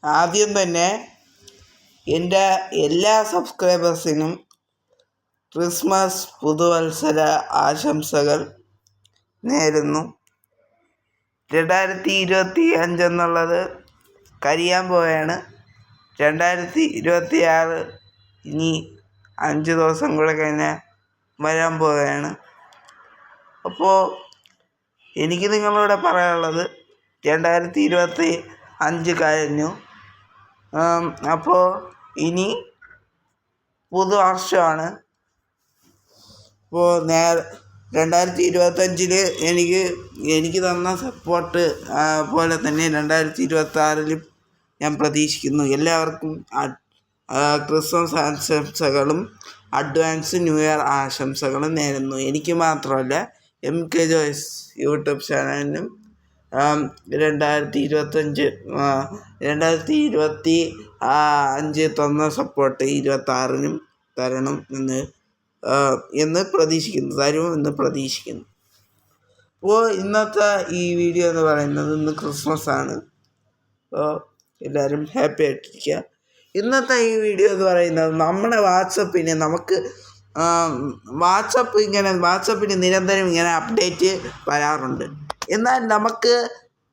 ആദ്യം തന്നെ എൻ്റെ എല്ലാ സബ്സ്ക്രൈബേഴ്സിനും ക്രിസ്മസ് പുതുവത്സര ആശംസകൾ നേരുന്നു. 2025 എന്നുള്ളത് കഴിയാൻ പോവുകയാണ്. 2026 ഇനി 5 ദിവസം കൂടെ കഴിഞ്ഞാൽ വരാൻ പോവുകയാണ്. അപ്പോൾ എനിക്ക് നിങ്ങളോട് പറയാനുള്ളത് 2025 കഴിഞ്ഞു. അപ്പോൾ ഇനി പുതുവർഷമാണ്. അപ്പോൾ 2025 എനിക്ക് തന്ന സപ്പോർട്ട് പോലെ തന്നെ 2026 ഞാൻ പ്രതീക്ഷിക്കുന്നു. എല്ലാവർക്കും ക്രിസ്മസ് ആശംസകളും അഡ്വാൻസ് ന്യൂ ഇയർ ആശംസകളും നേരുന്നു. എനിക്ക് മാത്രമല്ല, MK ജോയ്സ് യൂട്യൂബ് ചാനലിനും 2025 തന്ന സപ്പോർട്ട് 2026 തരണം എന്ന് പ്രതീക്ഷിക്കുന്നു. അപ്പോൾ ഇന്നത്തെ ഈ വീഡിയോ എന്ന് പറയുന്നത് ഇന്ന് ക്രിസ്മസ് ആണ്. അപ്പോൾ എല്ലാവരും ഹാപ്പി ആയിട്ടിരിക്കുക. ഇന്നത്തെ ഈ വീഡിയോ എന്ന് പറയുന്നത് നമ്മുടെ വാട്സപ്പിന് വാട്സപ്പിന് നിരന്തരം ഇങ്ങനെ അപ്ഡേറ്റ് വരാറുണ്ട്. എന്നാൽ നമുക്ക്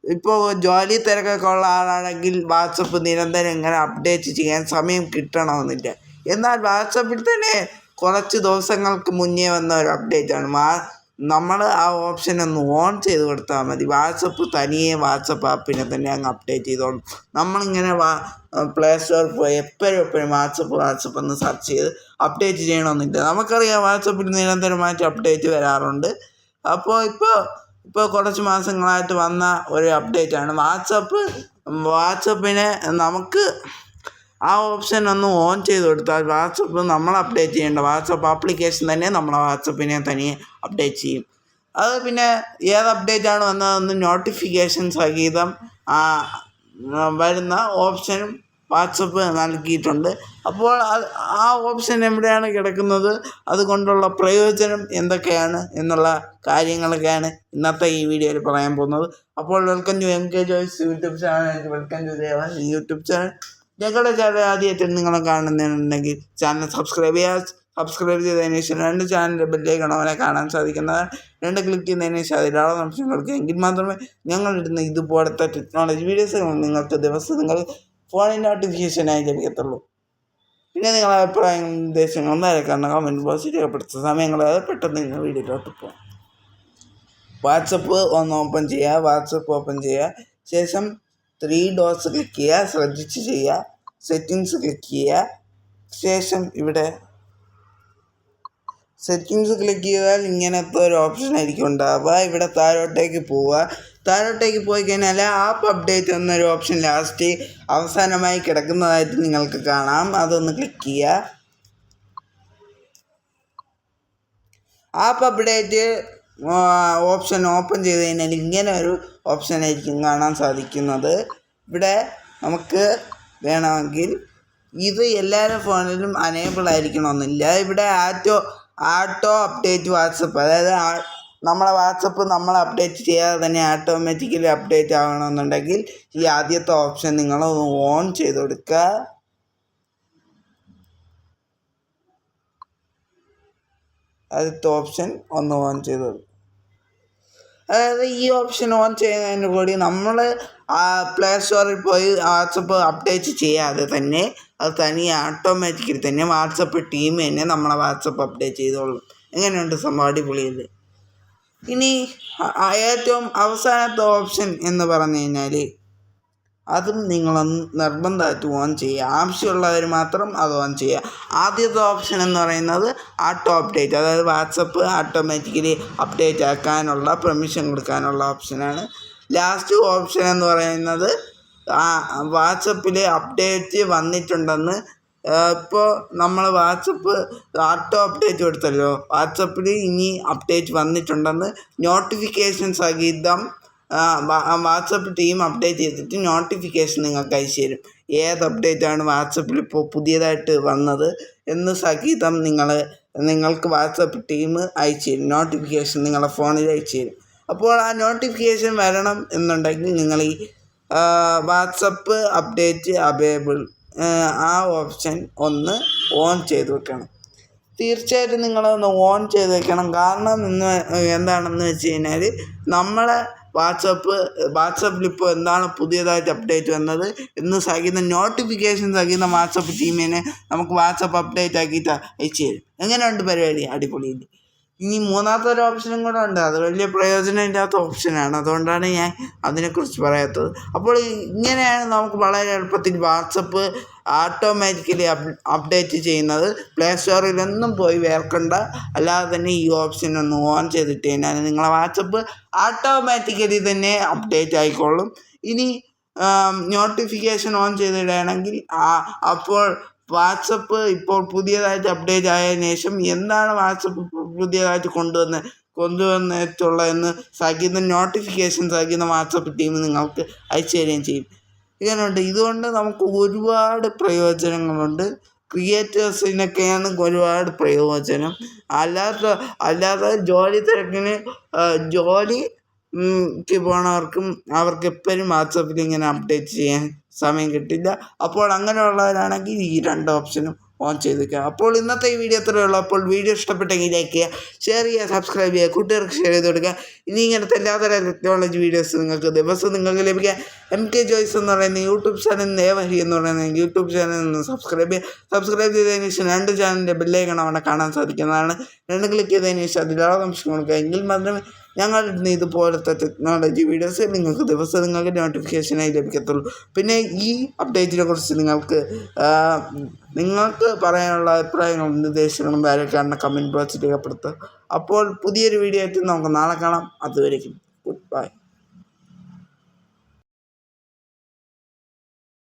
ഇപ്പോൾ ജോലി തിരക്കൊക്കെ ഉള്ള ആളാണെങ്കിൽ വാട്സപ്പ് നിരന്തരം ഇങ്ങനെ അപ്ഡേറ്റ് ചെയ്യാൻ സമയം കിട്ടണമെന്നില്ല. എന്നാൽ വാട്സപ്പിൽ തന്നെ കുറച്ച് ദിവസങ്ങൾക്ക് മുന്നേ വന്ന ഒരു അപ്ഡേറ്റാണ്. നമ്മൾ ആ ഓപ്ഷൻ ഒന്ന് ഓൺ ചെയ്ത് കൊടുത്താൽ മതി. തനിയെ വാട്സപ്പ് ആപ്പിനെ തന്നെ അങ്ങ് അപ്ഡേറ്റ് ചെയ്തോളും. നമ്മളിങ്ങനെ പ്ലേ സ്റ്റോറിൽ പോയി എപ്പോഴും വാട്സപ്പ് എന്ന് സെർച്ച് ചെയ്ത് അപ്ഡേറ്റ് ചെയ്യണമെന്നില്ല. നമുക്കറിയാം വാട്സപ്പിൽ നിരന്തരമായിട്ട് അപ്ഡേറ്റ് വരാറുണ്ട്. അപ്പോൾ ഇപ്പോൾ കുറച്ച് മാസങ്ങളായിട്ട് വന്ന ഒരു അപ്ഡേറ്റാണ് വാട്സപ്പിനെ നമുക്ക് ആ ഓപ്ഷൻ ഒന്ന് ഓൺ ചെയ്ത് കൊടുത്താൽ വാട്സപ്പ് നമ്മൾ അപ്ഡേറ്റ് ചെയ്യേണ്ട വാട്സപ്പ് ആപ്ലിക്കേഷൻ തന്നെ നമ്മളെ വാട്സപ്പിനെ തനിയെ അപ്ഡേറ്റ് ചെയ്യും. അത് പിന്നെ ഏത് അപ്ഡേറ്റാണ് വന്നതെന്ന് നോട്ടിഫിക്കേഷൻ സഹിതം വരുന്ന ഓപ്ഷനും വാട്സപ്പ് നൽകിയിട്ടുണ്ട്. അപ്പോൾ ആ ഓപ്ഷൻ എവിടെയാണ് കിടക്കുന്നത്, അതുകൊണ്ടുള്ള പ്രയോജനം എന്തൊക്കെയാണ് എന്നുള്ള കാര്യങ്ങളൊക്കെയാണ് ഇന്നത്തെ ഈ വീഡിയോയിൽ പറയാൻ പോകുന്നത്. അപ്പോൾ welcome to MK Joys YouTube channel. Welcome to YouTube channel. ഞങ്ങളുടെ ചാനൽ ആദ്യമായിട്ട് നിങ്ങളെ കാണുന്നുണ്ടെങ്കിൽ ചാനൽ സബ്സ്ക്രൈബ് ചെയ്തതിന് ശേഷം 2 ചാനലിൻ്റെ ബെല്ലേക്കാണ് അവനെ കാണാൻ സാധിക്കുന്നതാണ്. 2 ക്ലിക്ക് ചെയ്യുന്നതിന് ശേഷം അതിലുള്ള ഓപ്ഷനുകൾക്ക് എങ്കിൽ മാത്രമേ ഞങ്ങളിടുന്ന ഇതുപോലത്തെ ടെക്നോളജി വീഡിയോസുകൾ നിങ്ങൾക്ക് നിങ്ങൾ ഫോണിൽ നോട്ടിഫിക്കേഷനായി ലഭിക്കത്തുള്ളൂ. പിന്നെ നിങ്ങളുടെ അഭിപ്രായങ്ങളും നിർദ്ദേശങ്ങളും കാരണം കമൻറ്റ് ബോക്സിൽ രേഖപ്പെടുത്തുന്ന സമയങ്ങൾ പെട്ടെന്ന് നിങ്ങൾ വീഡിയോയിലോട്ട് പോകും. വാട്സപ്പ് ഓപ്പൺ ചെയ്യുക. ശേഷം 3 ഡോട്ട്സ് ക്ലിക്ക് ചെയ്യുക. ശ്രദ്ധിച്ച് ചെയ്യുക. സെറ്റിങ്സ് ക്ലിക്ക് ചെയ്യുക. ശേഷം ഇവിടെ സെറ്റിങ്സ് ക്ലിക്ക് ചെയ്താൽ ഇങ്ങനത്തെ ഒരു ഓപ്ഷൻ ആയിരിക്കും ഉണ്ടാവുക. ഇവിടെ താഴോട്ടേക്ക് പോയി കഴിഞ്ഞാൽ ആപ്പ് അപ്ഡേറ്റ് എന്നൊരു ഓപ്ഷൻ ലാസ്റ്റ് അവസാനമായി കിടക്കുന്നതായിട്ട് നിങ്ങൾക്ക് കാണാം. അതൊന്ന് ക്ലിക്ക് ചെയ്യുക. ആപ്പ് അപ്ഡേറ്റ് ഓപ്ഷൻ ഓപ്പൺ ചെയ്ത് കഴിഞ്ഞാൽ ഇങ്ങനെ ഒരു ഓപ്ഷൻ ആയിരിക്കും കാണാൻ സാധിക്കുന്നത്. ഇവിടെ നമുക്ക് വേണമെങ്കിൽ ഇത് എല്ലാവരുടെ ഫോണിലും അനേബിൾ ആയിരിക്കണമെന്നില്ല. ഇവിടെ ആട്ടോ അപ്ഡേറ്റ് വാട്സപ്പ്, അതായത് നമ്മളെ വാട്സപ്പ് നമ്മൾ അപ്ഡേറ്റ് ചെയ്യാതെ തന്നെ ഓട്ടോമാറ്റിക്കലി അപ്ഡേറ്റ് ആകണമെന്നുണ്ടെങ്കിൽ ഈ ആദ്യത്തെ ഓപ്ഷൻ നിങ്ങൾ ഓൺ ചെയ്ത് കൊടുക്കുക. ആദ്യത്തെ ഓപ്ഷൻ ഒന്ന് ഓൺ ചെയ്ത് കൊടുക്കുക. അതായത് ഈ ഓപ്ഷൻ ഓൺ ചെയ്യുന്നതിന് കൂടി നമ്മൾ പ്ലേ സ്റ്റോറിൽ പോയി വാട്സപ്പ് അപ്ഡേറ്റ് ചെയ്യാതെ തന്നെ അത് തനിയെ ഓട്ടോമാറ്റിക്കലി തന്നെ വാട്സപ്പ് ടീം തന്നെ നമ്മളെ വാട്സപ്പ് അപ്ഡേറ്റ് ചെയ്തോളും. എങ്ങനെയുണ്ട് സംഭവം? അടിപൊളിയല്ലേ? ഇനി ഏറ്റവും അവസാനത്തെ ഓപ്ഷൻ എന്ന് പറഞ്ഞു കഴിഞ്ഞാൽ അതും നിങ്ങളൊന്ന് നിർബന്ധമായിട്ട് ഓൺ ചെയ്യുക. ആവശ്യമുള്ളവർ മാത്രം അത് ഓൺ ചെയ്യുക. ആദ്യത്തെ ഓപ്ഷൻ എന്ന് പറയുന്നത് ആട്ടോ അപ്ഡേറ്റ്, അതായത് വാട്സപ്പ് ഓട്ടോമാറ്റിക്കലി അപ്ഡേറ്റ് ആക്കാനുള്ള പെർമിഷൻ കൊടുക്കാനുള്ള ഓപ്ഷനാണ്. ലാസ്റ്റ് ഓപ്ഷൻ എന്ന് പറയുന്നത് വാട്സപ്പിൽ അപ്ഡേറ്റ് വന്നിട്ടുണ്ടെന്ന് ഇപ്പോൾ നമ്മൾ വാട്സപ്പ് ആട്ടോ അപ്ഡേറ്റ് കൊടുത്തല്ലോ, വാട്സപ്പിൽ ഇനി അപ്ഡേറ്റ് വന്നിട്ടുണ്ടെന്ന് നോട്ടിഫിക്കേഷൻ സഹിതം വാട്സപ്പ് ടീം അപ്ഡേറ്റ് ചെയ്തിട്ട് നോട്ടിഫിക്കേഷൻ നിങ്ങൾക്ക് അയച്ചു തരും. ഏത് അപ്ഡേറ്റാണ് വാട്സപ്പിൽ ഇപ്പോൾ പുതിയതായിട്ട് വന്നത് എന്ന് സഹിതം നിങ്ങൾക്ക് വാട്സപ്പ് ടീം അയച്ചു തരും. നോട്ടിഫിക്കേഷൻ നിങ്ങളുടെ ഫോണിൽ അയച്ചു തരും. അപ്പോൾ ആ നോട്ടിഫിക്കേഷൻ വരണം എന്നുണ്ടെങ്കിൽ നിങ്ങൾ ഈ വാട്സപ്പ് അപ്ഡേറ്റ് അവൈലബിൾ ആ ഓപ്ഷൻ ഒന്ന് ഓൺ ചെയ്ത് വെക്കണം. തീർച്ചയായിട്ടും നിങ്ങളൊന്ന് ഓൺ ചെയ്ത് വെക്കണം. കാരണം എന്താണെന്ന് വെച്ച് കഴിഞ്ഞാൽ നമ്മളെ വാട്സപ്പിൽ ഇപ്പോൾ എന്താണ് പുതിയതായിട്ട് അപ്ഡേറ്റ് വന്നത് എന്ന് സഹിക്കുന്ന നോട്ടിഫിക്കേഷൻ സഹിക്കുന്ന വാട്സപ്പ് ടീമിനെ നമുക്ക് വാട്സപ്പ് അപ്ഡേറ്റ് ആക്കിയിട്ട് അയച്ചു തരും. എങ്ങനെയുണ്ട് പരിപാടി? അടിപൊളിയില്ല. ഇനി മൂന്നാമത്തെ ഒരു ഓപ്ഷനും കൂടെ ഉണ്ട്. അത് വലിയ പ്രയോജനമില്ലാത്ത ഓപ്ഷനാണ്, അതുകൊണ്ടാണ് ഞാൻ അതിനെക്കുറിച്ച് പറയാത്തത്. അപ്പോൾ ഇങ്ങനെയാണ് നമുക്ക് വളരെ എളുപ്പത്തിൽ വാട്സപ്പ് ഓട്ടോമാറ്റിക്കലി അപ്ഡേറ്റ് ചെയ്യുന്നത്. പ്ലേ സ്റ്റോറിലൊന്നും പോയി വേർക്കണ്ട. അല്ലാതെ തന്നെ ഈ ഓപ്ഷൻ ഒന്ന് ഓൺ ചെയ്തിട്ട് കഴിഞ്ഞാൽ നിങ്ങളെ വാട്സപ്പ് ഓട്ടോമാറ്റിക്കലി തന്നെ അപ്ഡേറ്റ് ആയിക്കോളും. ഇനി നോട്ടിഫിക്കേഷൻ ഓൺ ചെയ്തിടുകയാണെങ്കിൽ അപ്പോൾ വാട്സപ്പ് ഇപ്പോൾ പുതിയതായിട്ട് അപ്ഡേറ്റ് ആയതിനു ശേഷം എന്താണ് വാട്സപ്പ് പുതിയതായിട്ട് കൊണ്ടുവന്നിട്ടുള്ളതെന്ന് സഹിക്കുന്ന നോട്ടിഫിക്കേഷൻ സഹിക്കുന്ന വാട്സപ്പ് ടീം നിങ്ങൾക്ക് അയച്ചു തരികയും ചെയ്യും. ഇങ്ങനെയുണ്ട്. ഇതുകൊണ്ട് നമുക്ക് ഒരുപാട് പ്രയോജനങ്ങളുണ്ട്. ക്രിയേറ്റേഴ്സിനൊക്കെയാണ് ഒരുപാട് പ്രയോജനം. അല്ലാതെ ജോലി തിരക്കിന് ജോലിക്ക് പോണവർക്കും അവർക്ക് എപ്പോഴും വാട്സപ്പിൽ ഇങ്ങനെ അപ്ഡേറ്റ് ചെയ്യാൻ സമയം കിട്ടില്ല. അപ്പോൾ അങ്ങനെയുള്ളവരാണെങ്കിൽ ഈ രണ്ട് ഓപ്ഷനും ഓൺ ചെയ്ത് വയ്ക്കുക. അപ്പോൾ ഇന്നത്തെ ഈ വീഡിയോ അത്രയേ ഉള്ളൂ. അപ്പോൾ വീഡിയോ ഇഷ്ടപ്പെട്ടെങ്കിൽ ലൈക്ക് ചെയ്യുക, ഷെയർ ചെയ്യുക, സബ്സ്ക്രൈബ് ചെയ്യുക, കൂട്ടുകാർക്ക് ഷെയർ ചെയ്ത് കൊടുക്കുക. ഇനി ഇങ്ങനത്തെ എല്ലാതരം ടെക്നോളജി വീഡിയോസ് നിങ്ങൾക്ക് ലഭിക്കാൻ MK Joys എന്ന് പറയുന്ന യൂട്യൂബ് ചാനൽ, ദേവഹരി എന്ന് പറയുന്ന യൂട്യൂബ് ചാനൽ നിന്ന് സബ്സ്ക്രൈബ് ചെയ്തതിന് ശേഷം 2 ചാനലിൻ്റെ ബെല്ലൈക്കൺ അവിടെ കാണാൻ സാധിക്കുന്നതാണ്. 2 ക്ലിക്ക് ചെയ്തതിന് ശേഷം അതിലുള്ള ഓപ്ഷൻ കൊടുക്കുക. എങ്കിൽ മാത്രമേ ഞങ്ങൾ ഇതുപോലത്തെ ടെക്നോളജി വീഡിയോസ് നിങ്ങൾക്ക് നോട്ടിഫിക്കേഷനായി ലഭിക്കത്തുള്ളൂ. പിന്നെ ഈ അപ്ഡേറ്റിനെ കുറിച്ച് നിങ്ങൾക്ക് പറയാനുള്ള അഭിപ്രായങ്ങളും നിർദ്ദേശങ്ങളും വരയ്ക്കാനുള്ള കമൻറ്റ് ബോക്സിൽ രേഖപ്പെടുത്തുക. അപ്പോൾ പുതിയൊരു വീഡിയോ ആയിട്ട് നമുക്ക് നാളെ കാണാം. അതുവരേക്കും ഗുഡ് ബൈ.